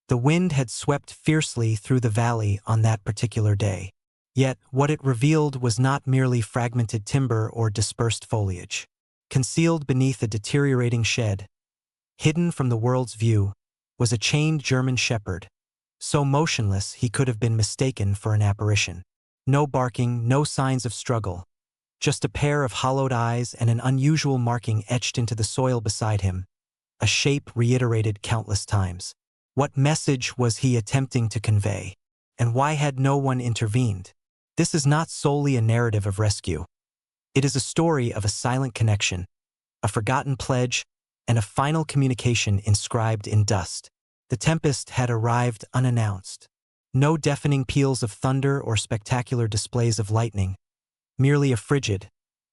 The wind had swept fiercely through the valley on that particular day. Yet, what it revealed was not merely fragmented timber or dispersed foliage. Concealed beneath a deteriorating shed, hidden from the world's view, was a chained German shepherd, so motionless he could have been mistaken for an apparition. No barking, no signs of struggle, just a pair of hollowed eyes and an unusual marking etched into the soil beside him, a shape reiterated countless times. What message was he attempting to convey? And why had no one intervened? This is not solely a narrative of rescue. It is a story of a silent connection, a forgotten pledge, and a final communication inscribed in dust. The tempest had arrived unannounced. No deafening peals of thunder or spectacular displays of lightning, merely a frigid,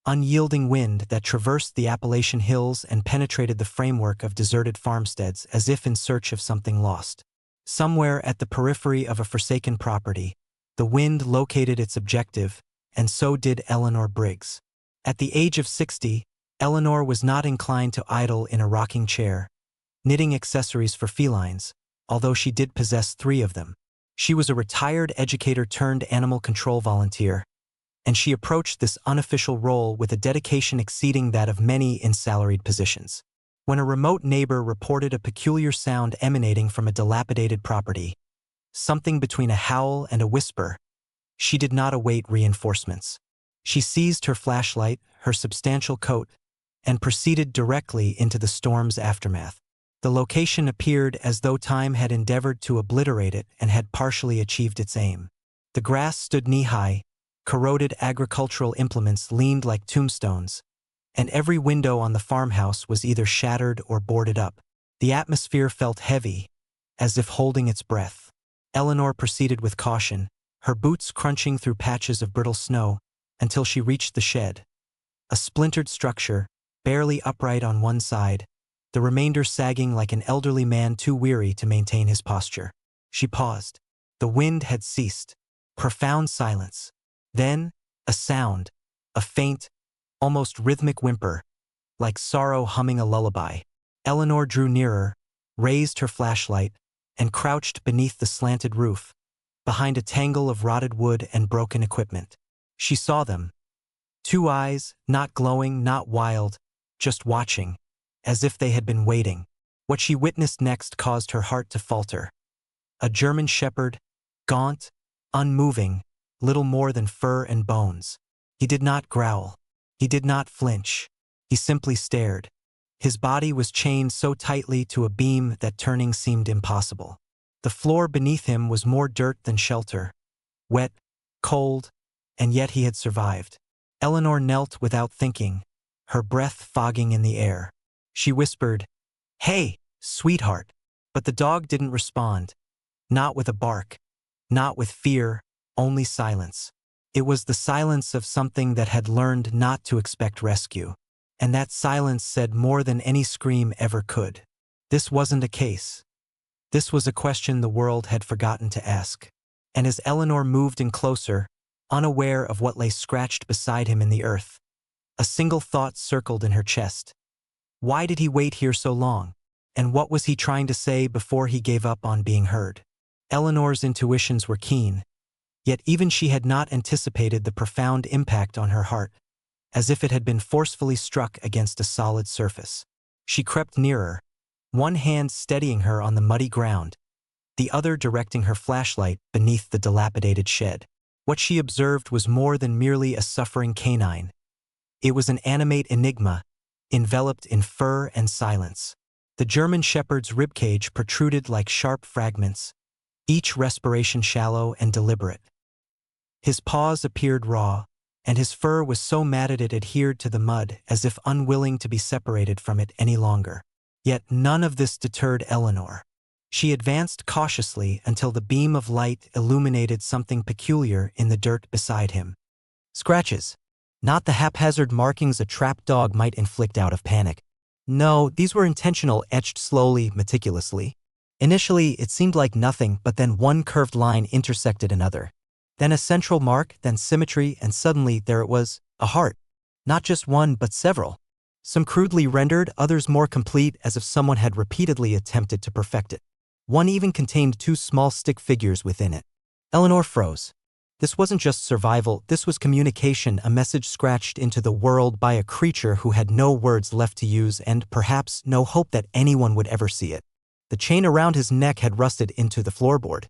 unyielding wind that traversed the Appalachian hills and penetrated the framework of deserted farmsteads as if in search of something lost. Somewhere at the periphery of a forsaken property, the wind located its objective, and so did Eleanor Briggs. At the age of 60, Eleanor was not inclined to idle in a rocking chair, knitting accessories for felines, although she did possess 3 of them. She was a retired educator turned animal control volunteer, and she approached this unofficial role with a dedication exceeding that of many in salaried positions. When a remote neighbor reported a peculiar sound emanating from a dilapidated property, something between a howl and a whisper, she did not await reinforcements. She seized her flashlight, her substantial coat, and proceeded directly into the storm's aftermath. The location appeared as though time had endeavored to obliterate it and had partially achieved its aim. The grass stood knee-high, corroded agricultural implements leaned like tombstones, and every window on the farmhouse was either shattered or boarded up. The atmosphere felt heavy, as if holding its breath. Eleanor proceeded with caution, her boots crunching through patches of brittle snow, until she reached the shed. A splintered structure, barely upright on one side, the remainder sagging like an elderly man too weary to maintain his posture. She paused. The wind had ceased. Profound silence. Then, a sound, a faint, almost rhythmic whimper, like sorrow humming a lullaby. Eleanor drew nearer, raised her flashlight, and crouched beneath the slanted roof, behind a tangle of rotted wood and broken equipment. She saw them. 2 eyes, not glowing, not wild, just watching, as if they had been waiting. What she witnessed next caused her heart to falter. A German shepherd, gaunt, unmoving, little more than fur and bones. He did not growl. He did not flinch. He simply stared. His body was chained so tightly to a beam that turning seemed impossible. The floor beneath him was more dirt than shelter, wet, cold, and yet he had survived. Eleanor knelt without thinking, her breath fogging in the air. She whispered, "Hey, sweetheart." But the dog didn't respond. Not with a bark. Not with fear, only silence. It was the silence of something that had learned not to expect rescue. And that silence said more than any scream ever could. This wasn't a case. This was a question the world had forgotten to ask. And as Eleanor moved in closer, unaware of what lay scratched beside him in the earth, a single thought circled in her chest. Why did he wait here so long? And what was he trying to say before he gave up on being heard? Eleanor's intuitions were keen, yet even she had not anticipated the profound impact on her heart, as if it had been forcefully struck against a solid surface. She crept nearer, one hand steadying her on the muddy ground, the other directing her flashlight beneath the dilapidated shed. What she observed was more than merely a suffering canine. It was an animate enigma, enveloped in fur and silence. The German shepherd's ribcage protruded like sharp fragments, each respiration shallow and deliberate. His paws appeared raw, and his fur was so matted it adhered to the mud as if unwilling to be separated from it any longer. Yet none of this deterred Eleanor. She advanced cautiously until the beam of light illuminated something peculiar in the dirt beside him. Scratches. Not the haphazard markings a trapped dog might inflict out of panic. No, these were intentional, etched slowly, meticulously. Initially, it seemed like nothing, but then one curved line intersected another. Then a central mark, then symmetry, and suddenly there it was, a heart. Not just one, but several. Some crudely rendered, others more complete, as if someone had repeatedly attempted to perfect it. One even contained two small stick figures within it. Eleanor froze. This wasn't just survival, this was communication, a message scratched into the world by a creature who had no words left to use and, perhaps, no hope that anyone would ever see it. The chain around his neck had rusted into the floorboard.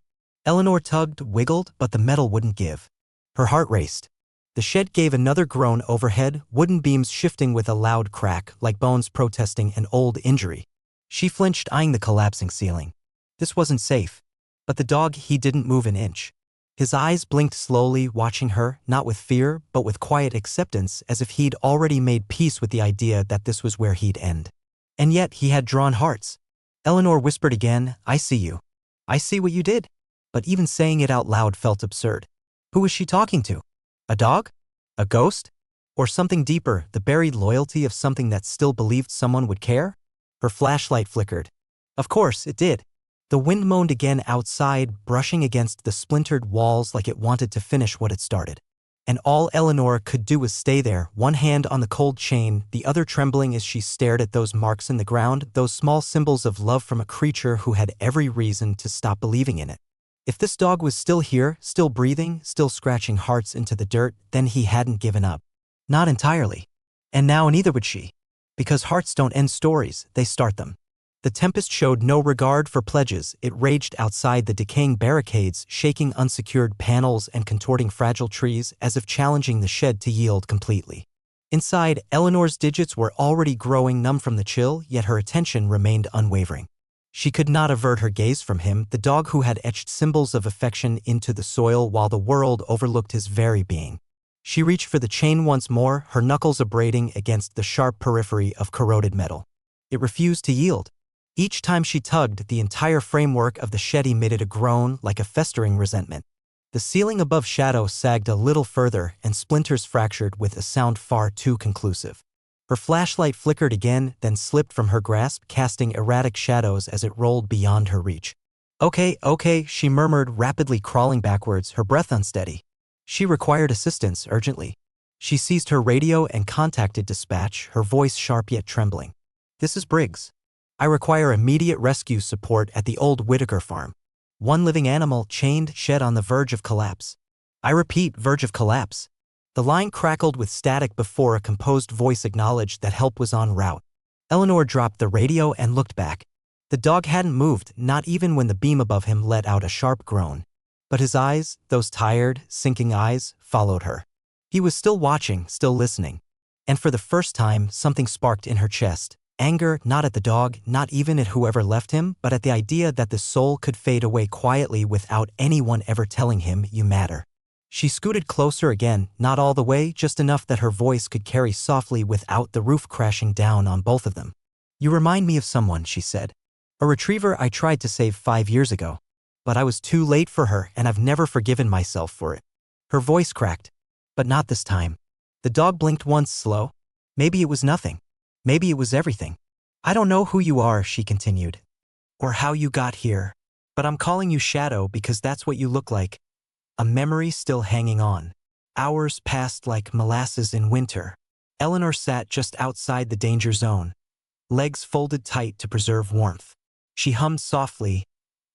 Eleanor tugged, wiggled, but the metal wouldn't give. Her heart raced. The shed gave another groan overhead, wooden beams shifting with a loud crack, like bones protesting an old injury. She flinched, eyeing the collapsing ceiling. This wasn't safe. But the dog, he didn't move an inch. His eyes blinked slowly, watching her, not with fear, but with quiet acceptance, as if he'd already made peace with the idea that this was where he'd end. And yet he had drawn hearts. Eleanor whispered again, "I see you. I see what you did." But even saying it out loud felt absurd. Who was she talking to? A dog? A ghost? Or something deeper, the buried loyalty of something that still believed someone would care? Her flashlight flickered. Of course, it did. The wind moaned again outside, brushing against the splintered walls like it wanted to finish what it started. And all Eleanor could do was stay there, one hand on the cold chain, the other trembling as she stared at those marks in the ground, those small symbols of love from a creature who had every reason to stop believing in it. If this dog was still here, still breathing, still scratching hearts into the dirt, then he hadn't given up. Not entirely. And now neither would she. Because hearts don't end stories, they start them. The tempest showed no regard for pledges. It raged outside the decaying barricades, shaking unsecured panels and contorting fragile trees as if challenging the shed to yield completely. Inside, Eleanor's digits were already growing numb from the chill, yet her attention remained unwavering. She could not avert her gaze from him, the dog who had etched symbols of affection into the soil while the world overlooked his very being. She reached for the chain once more, her knuckles abrading against the sharp periphery of corroded metal. It refused to yield. Each time she tugged, the entire framework of the shed emitted a groan like a festering resentment. The ceiling above Shadow sagged a little further, and splinters fractured with a sound far too conclusive. Her flashlight flickered again, then slipped from her grasp, casting erratic shadows as it rolled beyond her reach. Okay, she murmured, rapidly crawling backwards, her breath unsteady. She required assistance urgently. She seized her radio and contacted dispatch, her voice sharp yet trembling. "This is Briggs. I require immediate rescue support at the old Whitaker farm. One living animal, chained, shed on the verge of collapse. I repeat, verge of collapse." The line crackled with static before a composed voice acknowledged that help was en route. Eleanor dropped the radio and looked back. The dog hadn't moved, not even when the beam above him let out a sharp groan. But his eyes, those tired, sinking eyes, followed her. He was still watching, still listening. And for the first time, something sparked in her chest. Anger, not at the dog, not even at whoever left him, but at the idea that the soul could fade away quietly without anyone ever telling him, "You matter." She scooted closer again, not all the way, just enough that her voice could carry softly without the roof crashing down on both of them. "You remind me of someone," she said. "A retriever I tried to save 5 years ago. But I was too late for her, and I've never forgiven myself for it." Her voice cracked. "But not this time." The dog blinked once, slow. "Maybe it was nothing. Maybe it was everything. I don't know who you are," she continued, "or how you got here. But I'm calling you Shadow because that's what you look like. A memory still hanging on. Hours passed like molasses in winter." Eleanor sat just outside the danger zone, legs folded tight to preserve warmth. She hummed softly,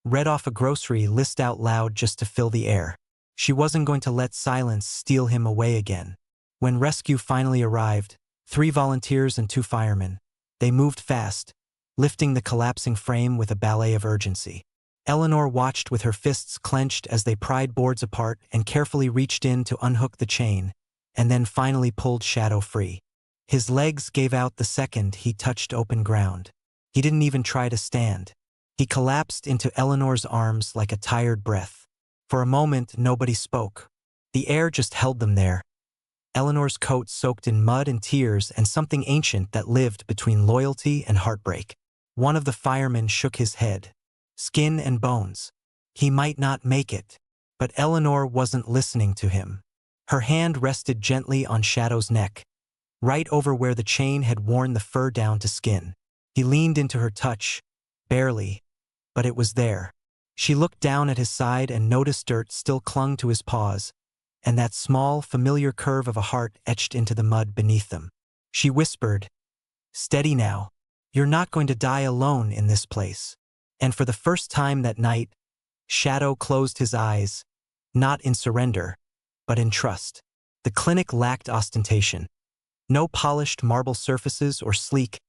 read off a grocery list out loud just to fill the air. She wasn't going to let silence steal him away again. When rescue finally arrived, 3 volunteers and 2 firemen, they moved fast, lifting the collapsing frame with a ballet of urgency. Eleanor watched with her fists clenched as they pried boards apart and carefully reached in to unhook the chain, and then finally pulled Shadow free. His legs gave out the second he touched open ground. He didn't even try to stand. He collapsed into Eleanor's arms like a tired breath. For a moment, nobody spoke. The air just held them there. Eleanor's coat soaked in mud and tears and something ancient that lived between loyalty and heartbreak. One of the firemen shook his head. Skin and bones. He might not make it. But Eleanor wasn't listening to him. Her hand rested gently on Shadow's neck, right over where the chain had worn the fur down to skin. He leaned into her touch, barely, but it was there. She looked down at his side and noticed dirt still clung to his paws, and that small, familiar curve of a heart etched into the mud beneath them. She whispered, "Steady now. You're not going to die alone in this place." And for the first time that night, Shadow closed his eyes, not in surrender, but in trust. The clinic lacked ostentation. No polished marble surfaces or sleek,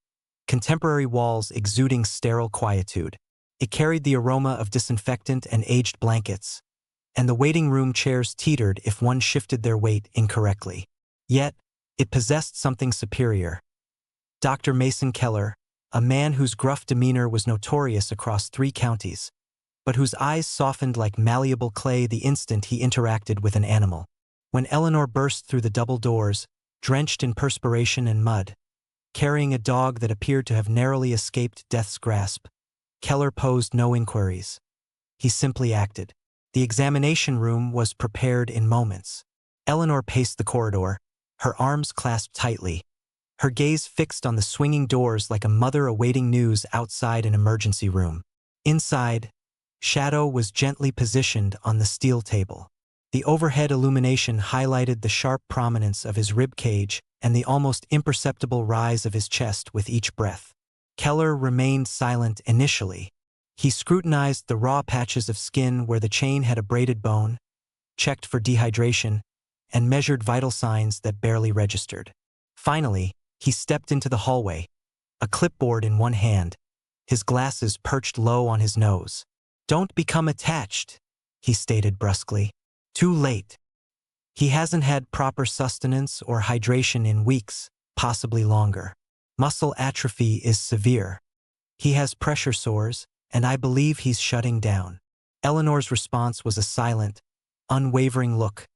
contemporary walls exuding sterile quietude. It carried the aroma of disinfectant and aged blankets, and the waiting room chairs teetered if one shifted their weight incorrectly. Yet, it possessed something superior. Dr. Mason Keller, a man whose gruff demeanor was notorious across 3 counties, but whose eyes softened like malleable clay the instant he interacted with an animal. When Eleanor burst through the double doors, drenched in perspiration and mud, carrying a dog that appeared to have narrowly escaped death's grasp, Keller posed no inquiries. He simply acted. The examination room was prepared in moments. Eleanor paced the corridor, her arms clasped tightly, her gaze fixed on the swinging doors like a mother awaiting news outside an emergency room. Inside, Shadow was gently positioned on the steel table. The overhead illumination highlighted the sharp prominence of his rib cage and the almost imperceptible rise of his chest with each breath. Keller remained silent initially. He scrutinized the raw patches of skin where the chain had abraded bone, checked for dehydration, and measured vital signs that barely registered. Finally, he stepped into the hallway, a clipboard in one hand, his glasses perched low on his nose. "Don't become attached," he stated brusquely. "Too late. He hasn't had proper sustenance or hydration in weeks, possibly longer. Muscle atrophy is severe. He has pressure sores, and I believe he's shutting down." Eleanor's response was a silent, unwavering look.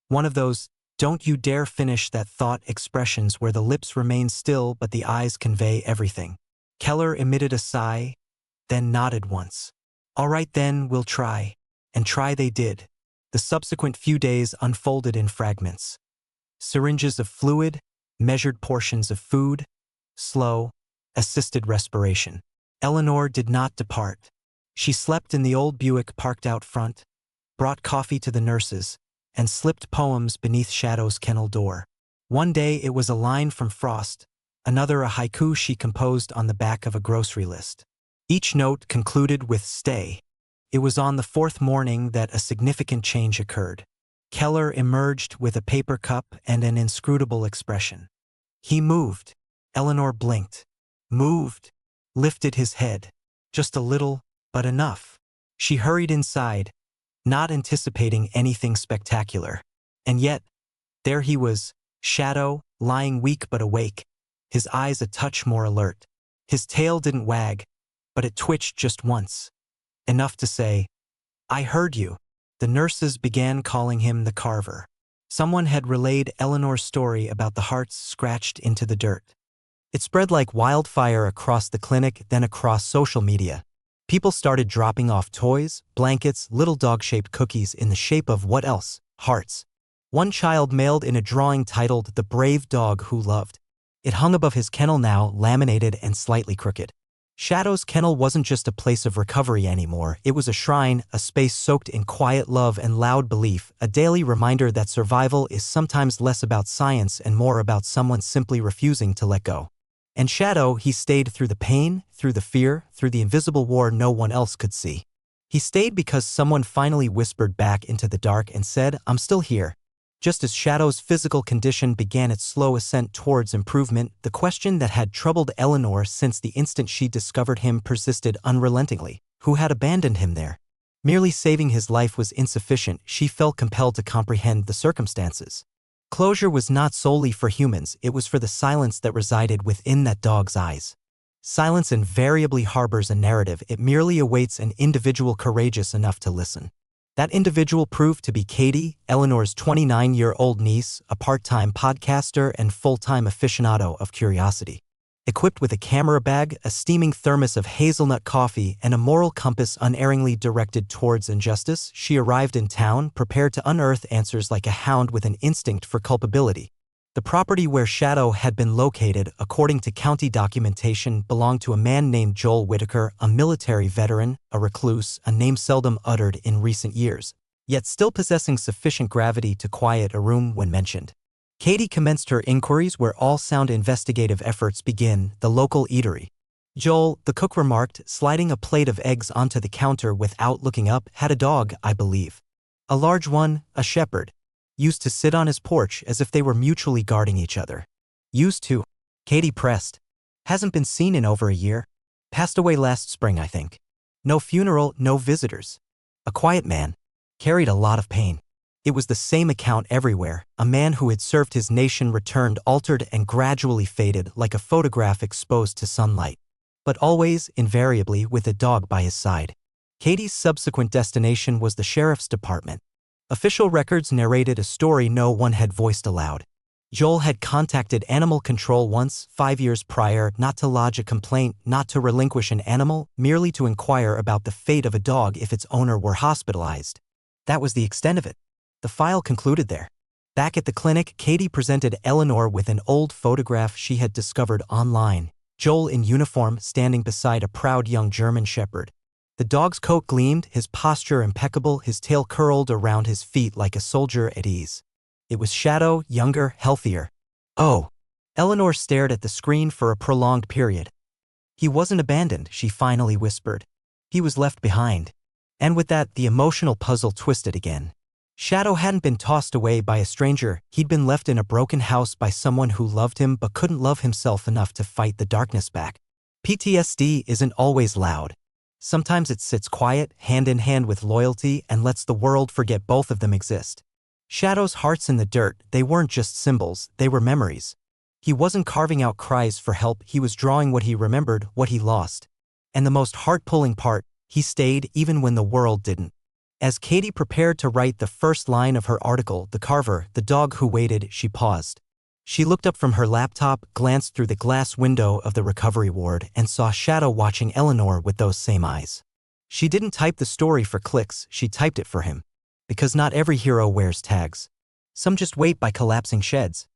One of those, "don't you dare finish that thought" expressions where the lips remain still but the eyes convey everything. Keller emitted a sigh, then nodded once. "All right then, we'll try." And try they did. The subsequent few days unfolded in fragments. Syringes of fluid, measured portions of food, slow, assisted respiration. Eleanor did not depart. She slept in the old Buick parked out front, brought coffee to the nurses, and slipped poems beneath Shadow's kennel door. One day it was a line from Frost, another a haiku she composed on the back of a grocery list. Each note concluded with "stay." It was on the 4th morning that a significant change occurred. Keller emerged with a paper cup and an inscrutable expression. He moved. Eleanor blinked. Moved. Lifted his head. Just a little, but enough. She hurried inside, not anticipating anything spectacular. And yet, there he was, Shadow, lying weak but awake, his eyes a touch more alert. His tail didn't wag, but it twitched just once. Enough to say, "I heard you." The nurses began calling him the Carver. Someone had relayed Eleanor's story about the hearts scratched into the dirt. It spread like wildfire across the clinic, then across social media. People started dropping off toys, blankets, little dog-shaped cookies in the shape of what else? Hearts. One child mailed in a drawing titled "The Brave Dog Who Loved." It hung above his kennel now, laminated and slightly crooked. Shadow's kennel wasn't just a place of recovery anymore, it was a shrine, a space soaked in quiet love and loud belief, a daily reminder that survival is sometimes less about science and more about someone simply refusing to let go. And Shadow, he stayed through the pain, through the fear, through the invisible war no one else could see. He stayed because someone finally whispered back into the dark and said, "I'm still here." Just as Shadow's physical condition began its slow ascent towards improvement, the question that had troubled Eleanor since the instant she discovered him persisted unrelentingly. Who had abandoned him there? Merely saving his life was insufficient. She felt compelled to comprehend the circumstances. Closure was not solely for humans, it was for the silence that resided within that dog's eyes. Silence invariably harbors a narrative, it merely awaits an individual courageous enough to listen. That individual proved to be Katie, Eleanor's 29-year-old niece, a part-time podcaster and full-time aficionado of curiosity. Equipped with a camera bag, a steaming thermos of hazelnut coffee, and a moral compass unerringly directed towards injustice, she arrived in town, prepared to unearth answers like a hound with an instinct for culpability. The property where Shadow had been located, according to county documentation, belonged to a man named Joel Whitaker, a military veteran, a recluse, a name seldom uttered in recent years, yet still possessing sufficient gravity to quiet a room when mentioned. Katie commenced her inquiries where all sound investigative efforts begin, the local eatery. Joel, the cook remarked, sliding a plate of eggs onto the counter without looking up, had a dog, I believe. A large one, a shepherd. Used to sit on his porch as if they were mutually guarding each other. Used to. Katie pressed. Hasn't been seen in over a year. Passed away last spring, I think. No funeral, no visitors. A quiet man. Carried a lot of pain. It was the same account everywhere. A man who had served his nation returned altered and gradually faded like a photograph exposed to sunlight. But always, invariably, with a dog by his side. Katie's subsequent destination was the sheriff's department. Official records narrated a story no one had voiced aloud. Joel had contacted animal control once, 5 years prior, not to lodge a complaint, not to relinquish an animal, merely to inquire about the fate of a dog if its owner were hospitalized. That was the extent of it. The file concluded there. Back at the clinic, Katie presented Eleanor with an old photograph she had discovered online. Joel in uniform standing beside a proud young German shepherd. The dog's coat gleamed, his posture impeccable, his tail curled around his feet like a soldier at ease. It was Shadow, younger, healthier. Oh. Eleanor stared at the screen for a prolonged period. He wasn't abandoned, she finally whispered. He was left behind. And with that, the emotional puzzle twisted again. Shadow hadn't been tossed away by a stranger, he'd been left in a broken house by someone who loved him but couldn't love himself enough to fight the darkness back. PTSD isn't always loud. Sometimes it sits quiet, hand in hand with loyalty, and lets the world forget both of them exist. Shadow's hearts in the dirt, they weren't just symbols, they were memories. He wasn't carving out cries for help, he was drawing what he remembered, what he lost. And the most heart-pulling part, he stayed even when the world didn't. As Katie prepared to write the first line of her article, The Carver, the dog who waited, she paused. She looked up from her laptop, glanced through the glass window of the recovery ward, and saw Shadow watching Eleanor with those same eyes. She didn't type the story for clicks, she typed it for him. Because not every hero wears tags. Some just wait by collapsing sheds.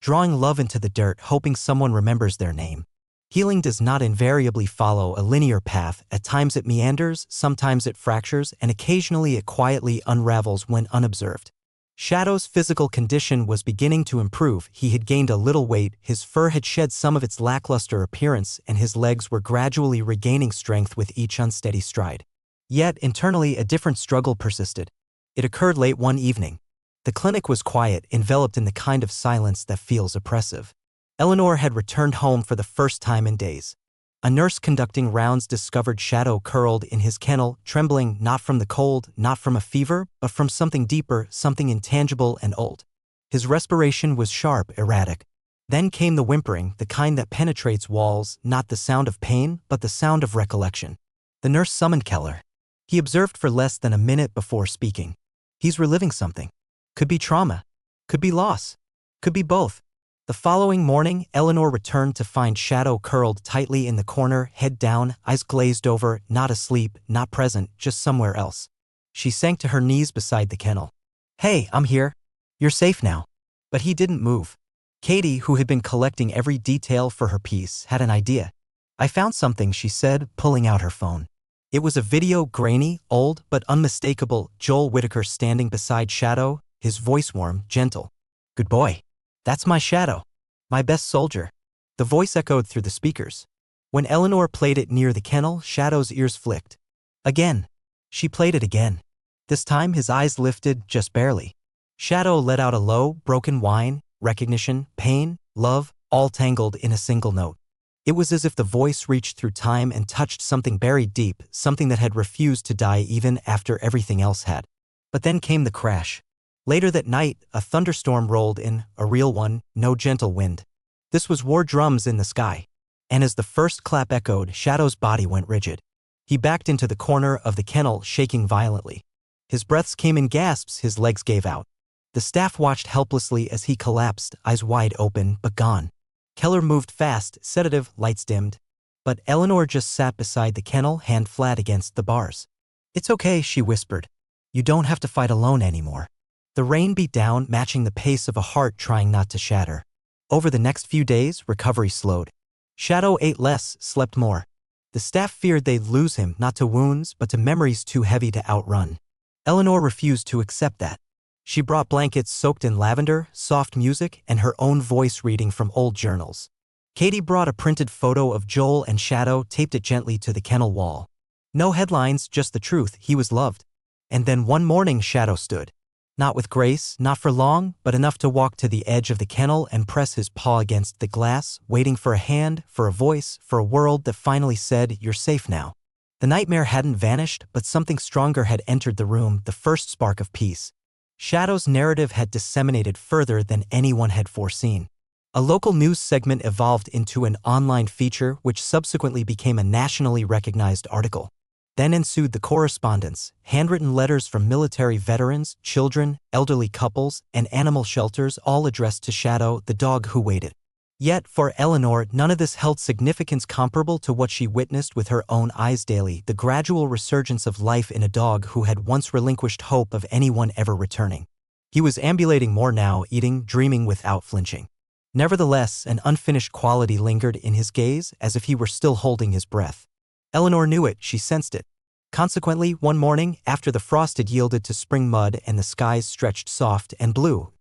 Drawing love into the dirt, hoping someone remembers their name. Healing does not invariably follow a linear path, at times it meanders, sometimes it fractures, and occasionally it quietly unravels when unobserved. Shadow's physical condition was beginning to improve, he had gained a little weight, his fur had shed some of its lackluster appearance, and his legs were gradually regaining strength with each unsteady stride. Yet, internally, a different struggle persisted. It occurred late one evening. The clinic was quiet, enveloped in the kind of silence that feels oppressive. Eleanor had returned home for the first time in days. A nurse conducting rounds discovered Shadow curled in his kennel, trembling not from the cold, not from a fever, but from something deeper, something intangible and old. His respiration was sharp, erratic. Then came the whimpering, the kind that penetrates walls, not the sound of pain, but the sound of recollection. The nurse summoned Keller. He observed for less than a minute before speaking. He's reliving something. Could be trauma. Could be loss. Could be both. The following morning, Eleanor returned to find Shadow curled tightly in the corner, head down, eyes glazed over, not asleep, not present, just somewhere else. She sank to her knees beside the kennel. Hey, I'm here. You're safe now. But he didn't move. Katie, who had been collecting every detail for her piece, had an idea. I found something, she said, pulling out her phone. It was a video, grainy, old, but unmistakable, Joel Whitaker standing beside Shadow, his voice warm, gentle. Good boy. That's my Shadow. My best soldier. The voice echoed through the speakers. When Eleanor played it near the kennel, Shadow's ears flicked. Again. She played it again. This time his eyes lifted, just barely. Shadow let out a low, broken whine, recognition, pain, love, all tangled in a single note. It was as if the voice reached through time and touched something buried deep, something that had refused to die even after everything else had. But then came the crash. Later that night, a thunderstorm rolled in, a real one, no gentle wind. This was war drums in the sky. And as the first clap echoed, Shadow's body went rigid. He backed into the corner of the kennel, shaking violently. His breaths came in gasps, his legs gave out. The staff watched helplessly as he collapsed, eyes wide open, but gone. Keller moved fast, sedative, lights dimmed. But Eleanor just sat beside the kennel, hand flat against the bars. It's okay, she whispered. You don't have to fight alone anymore. The rain beat down, matching the pace of a heart trying not to shatter. Over the next few days, recovery slowed. Shadow ate less, slept more. The staff feared they'd lose him, not to wounds, but to memories too heavy to outrun. Eleanor refused to accept that. She brought blankets soaked in lavender, soft music, and her own voice reading from old journals. Katie brought a printed photo of Joel and Shadow, taped it gently to the kennel wall. No headlines, just the truth: he was loved. And then one morning Shadow stood. Not with grace, not for long, but enough to walk to the edge of the kennel and press his paw against the glass, waiting for a hand, for a voice, for a world that finally said, "You're safe now." The nightmare hadn't vanished, but something stronger had entered the room, the first spark of peace. Shadow's narrative had disseminated further than anyone had foreseen. A local news segment evolved into an online feature which subsequently became a nationally recognized article. Then ensued the correspondence, handwritten letters from military veterans, children, elderly couples, and animal shelters, all addressed to Shadow, the dog who waited. Yet, for Eleanor, none of this held significance comparable to what she witnessed with her own eyes daily: the gradual resurgence of life in a dog who had once relinquished hope of anyone ever returning. He was ambulating more now, eating, dreaming without flinching. Nevertheless, an unfinished quality lingered in his gaze, as if he were still holding his breath. Eleanor knew it, she sensed it. Consequently, one morning, after the frost had yielded to spring mud and the skies stretched soft and blue,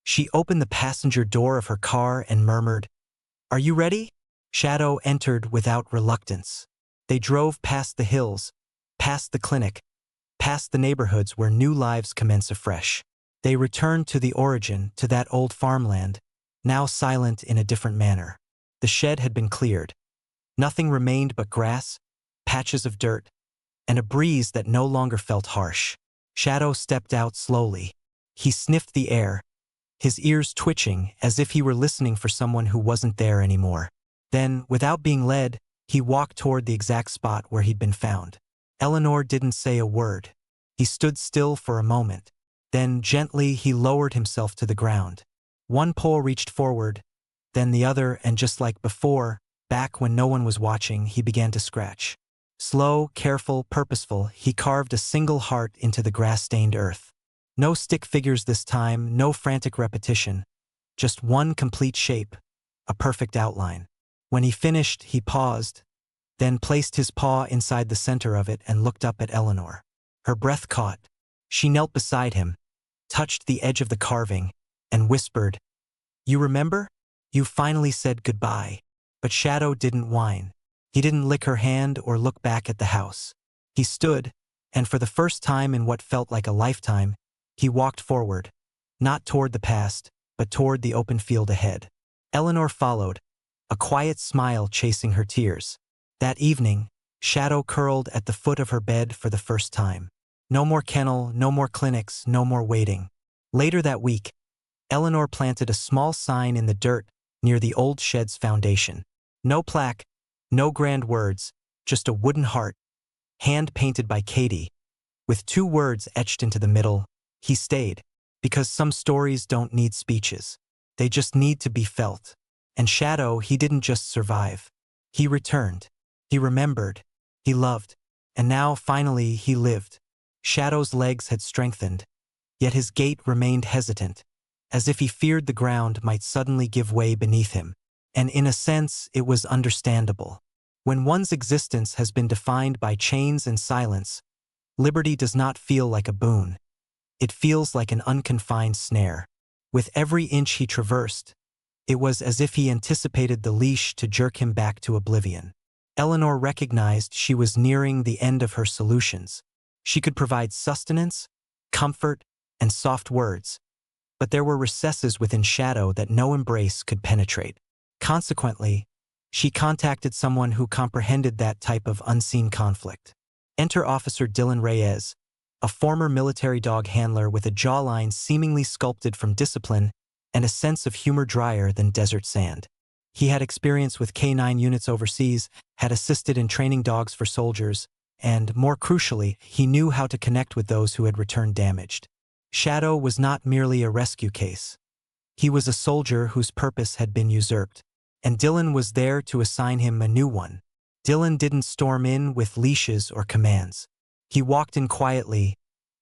she opened the passenger door of her car and murmured, "Are you ready?" Shadow entered without reluctance. They drove past the hills, past the clinic, past the neighborhoods where new lives commence afresh. They returned to the origin, to that old farmland, now silent in a different manner. The shed had been cleared. Nothing remained but grass, patches of dirt, and a breeze that no longer felt harsh. Shadow stepped out slowly. He sniffed the air, his ears twitching as if he were listening for someone who wasn't there anymore. Then, without being led, he walked toward the exact spot where he'd been found. Eleanor didn't say a word. He stood still for a moment. Then, gently, he lowered himself to the ground. One paw reached forward, then the other, and just like before, back when no one was watching, he began to scratch. Slow, careful, purposeful, he carved a single heart into the grass-stained earth. No stick figures this time, no frantic repetition. Just one complete shape, a perfect outline. When he finished, he paused, then placed his paw inside the center of it and looked up at Eleanor. Her breath caught. She knelt beside him, touched the edge of the carving, and whispered, "You remember? You finally said goodbye." But Shadow didn't whine. He didn't lick her hand or look back at the house. He stood, and for the first time in what felt like a lifetime, he walked forward, not toward the past, but toward the open field ahead. Eleanor followed, a quiet smile chasing her tears. That evening, Shadow curled at the foot of her bed for the first time. No more kennel, no more clinics, no more waiting. Later that week, Eleanor planted a small sign in the dirt near the old shed's foundation. No plaque, no grand words, just a wooden heart, hand-painted by Katie, with 2 words etched into the middle: "He stayed." Because some stories don't need speeches. They just need to be felt. And Shadow, he didn't just survive. He returned. He remembered. He loved. And now, finally, he lived. Shadow's legs had strengthened, yet his gait remained hesitant, as if he feared the ground might suddenly give way beneath him. And in a sense, it was understandable. When one's existence has been defined by chains and silence, liberty does not feel like a boon. It feels like an unconfined snare. With every inch he traversed, it was as if he anticipated the leash to jerk him back to oblivion. Eleanor recognized she was nearing the end of her solutions. She could provide sustenance, comfort, and soft words, but there were recesses within Shadow that no embrace could penetrate. Consequently, she contacted someone who comprehended that type of unseen conflict. Enter Officer Dylan Reyes, a former military dog handler with a jawline seemingly sculpted from discipline and a sense of humor drier than desert sand. He had experience with K9 units overseas, had assisted in training dogs for soldiers, and, more crucially, he knew how to connect with those who had returned damaged. Shadow was not merely a rescue case. He was a soldier whose purpose had been usurped, and Dylan was there to assign him a new one. Dylan didn't storm in with leashes or commands. He walked in quietly,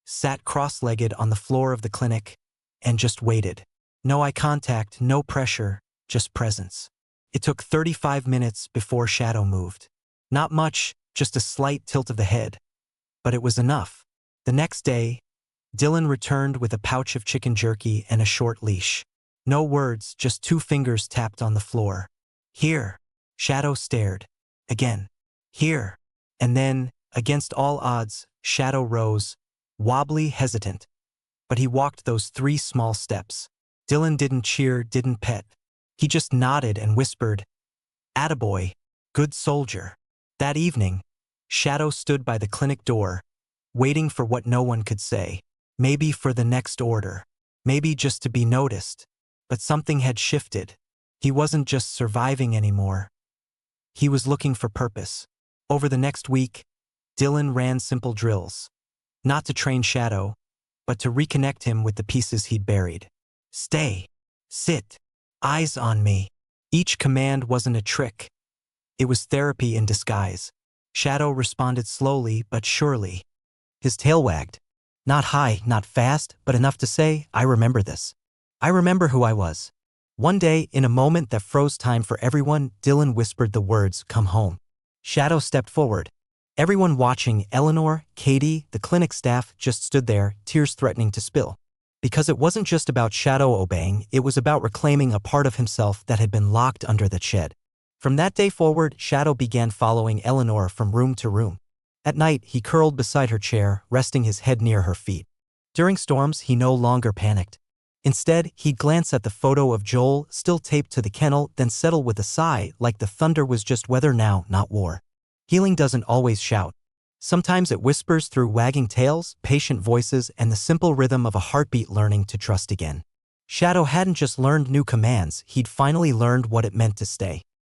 sat cross-legged on the floor of the clinic, and just waited. No eye contact, no pressure, just presence. It took 35 minutes before Shadow moved. Not much, just a slight tilt of the head. But it was enough. The next day, Dylan returned with a pouch of chicken jerky and a short leash. No words, just 2 fingers tapped on the floor. Here. Shadow stared. Again. Here. And then, against all odds, Shadow rose, wobbly, hesitant. But he walked those 3 small steps. Dylan didn't cheer, didn't pet. He just nodded and whispered, "Attaboy, good soldier." That evening, Shadow stood by the clinic door, waiting for what no one could say. Maybe for the next order. Maybe just to be noticed. But something had shifted. He wasn't just surviving anymore. He was looking for purpose. Over the next week, Dylan ran simple drills. Not to train Shadow, but to reconnect him with the pieces he'd buried. Stay. Sit. Eyes on me. Each command wasn't a trick. It was therapy in disguise. Shadow responded slowly but surely. His tail wagged. Not high, not fast, but enough to say, "I remember this. I remember who I was." One day, in a moment that froze time for everyone, Dylan whispered the words, "Come home." Shadow stepped forward. Everyone watching, Eleanor, Katie, the clinic staff, just stood there, tears threatening to spill. Because it wasn't just about Shadow obeying, it was about reclaiming a part of himself that had been locked under the shed. From that day forward, Shadow began following Eleanor from room to room. At night, he curled beside her chair, resting his head near her feet. During storms, he no longer panicked. Instead, he'd glance at the photo of Joel, still taped to the kennel, then settle with a sigh, like the thunder was just weather now, not war. Healing doesn't always shout. Sometimes it whispers through wagging tails, patient voices, and the simple rhythm of a heartbeat learning to trust again. Shadow hadn't just learned new commands, he'd finally learned what it meant to stay.